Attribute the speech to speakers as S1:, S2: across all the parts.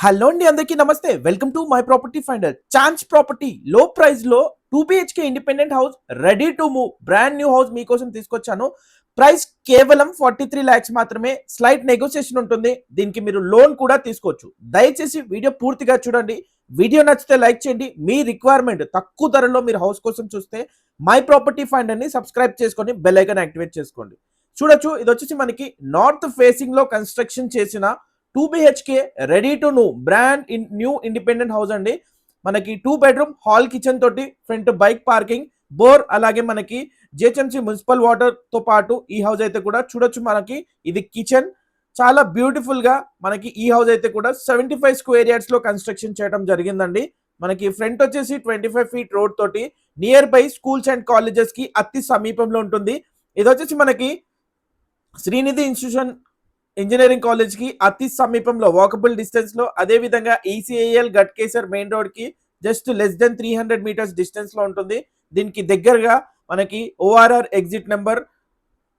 S1: Hello అండి, అందరికీ నమస్తే. Welcome to my property finder. Chance property లో ప్రైస్ లో 2 BHK independent house, ready to move, brand new house మీకోసం తీసుకొచ్చాను. ప్రైస్ కేవలం 43 lakhs మాత్రమే. స్లైట్ నెగోషియేషన్ ఉంటుంది. దీనికి మీరు లోన్ కూడా తీసుకోవచ్చు. దయచేసి వీడియో పూర్తిగా చూడండి. వీడియో నచ్చితే లైక్ చేయండి. మీ రిక్వైర్మెంట్ తక్కువ ధరలో మీరు హౌస్ కోసం చూస్తే మై ప్రాపర్టీ ఫైండర్ ని సబ్స్క్రైబ్ చేసుకొని బెల్ ఐకాన్ యాక్టివేట్ చేసుకోండి. చూడొచ్చు, ఇది వచ్చేసి మనకి నార్త్ ఫేసింగ్ లో కన్స్ట్రక్షన్ చేసిన 2 BHK ready to brand new independent house అండి. మనకి 2 bedroom హాల్ కిచెన్ తోటి, ఫ్రంట్ బైక్ పార్కింగ్, బోర్, అలాగే మనకి జిహెచ్ఎంసీ మున్సిపల్ వాటర్ తో పాటు ఈ హౌస్ అయితే కూడా చూడొచ్చు. మనకి ఇది కిచెన్, చాలా బ్యూటిఫుల్ గా మనకి ఈ హౌస్ అయితే కూడా 75 square yards లో కన్స్ట్రక్షన్ చేయడం జరిగిందండి. మనకి ఫ్రంట్ వచ్చేసి 25 feet రోడ్ తోటి near by schools and colleges కి అతి సమీపంలో ఉంటుంది. ఇది వచ్చేసి మనకి శ్రీనిధి ఇన్స్టిట్యూషన్ ఇంజనీరింగ్ కాలేజ్ కి అతి సమీపంలో, వాకబుల్ డిస్టెన్స్ లో, అదే విధంగా ఈసీఐఎల్ గట్కేసర్ మెయిన్ రోడ్ కి just less than 300 meters distance లో ఉంటుంది. దీనికి దగ్గరగా మనకి ఓఆర్ఆర్ ఎగ్జిట్ నెంబర్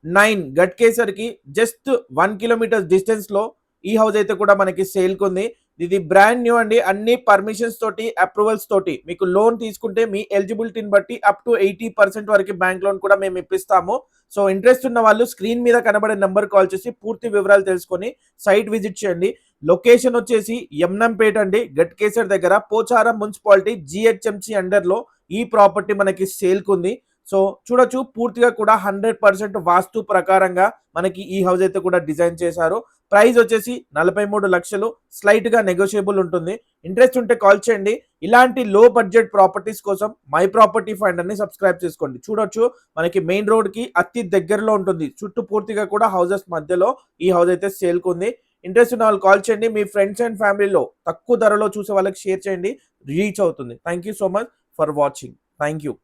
S1: 9 గట్కేసర్ కి జస్ట్ 1 kilometer డిస్టెన్స్ లో ఈ హౌస్ అయితే కూడా మనకి సేల్ కుంది. ఇది బ్రాండ్ న్యూ అండి. అన్ని పర్మిషన్స్ తోటి, అప్రూవల్స్ తోటి మీకు లోన్ తీసుకుంటే మీ ఎలిజిబిలిటీని బట్టి అప్ టు 80% వరకు బ్యాంక్ లోన్ కూడా మేము ఇప్పిస్తాము. సో ఇంట్రెస్ట్ ఉన్న వాళ్ళు స్క్రీన్ మీద కనబడే నెంబర్ కాల్ చేసి పూర్తి వివరాలు తెలుసుకొని సైట్ విజిట్ చేయండి. లొకేషన్ వచ్చేసి యమ్నంపేట అండి, గట్కేసర్ దగ్గర, పోచారం మున్సిపాలిటీ జిహెచ్ఎంసి అండర్ లో ఈ ప్రాపర్టీ మనకి సేల్ కుంది. సో చూడొచ్చు, పూర్తిగా కూడా 100% వాస్తు ప్రకారంగా మనకి ఈ హౌస్ అయితే కూడా డిజైన్ చేశారు. ప్రైస్ వచ్చేసి 43 లక్షలు. స్లైట్ గా నెగోషియబుల్ ఉంటుంది. ఇంట్రెస్ట్ ఉంటే కాల్ చేయండి. ఇలాంటి లో బడ్జెట్ ప్రాపర్టీస్ కోసం మై ప్రాపర్టీ ఫైండర్ ని సబ్స్క్రైబ్ చేసుకోండి. చూడొచ్చు, మనకి మెయిన్ రోడ్ కి అతి దగ్గరలో ఉంటుంది. చుట్టూ పూర్తిగా కూడా హౌసెస్ మధ్యలో ఈ హౌస్ అయితే సేల్ కుంది. ఇంట్రెస్ట్ ఉన్న వాళ్ళు కాల్ చేయండి. మీ ఫ్రెండ్స్ అండ్ ఫ్యామిలీలో తక్కువ ధరలో చూసే వాళ్ళకి షేర్ చేయండి. రీచ్ అవుతుంది. Thank you so much for watching. Thank you.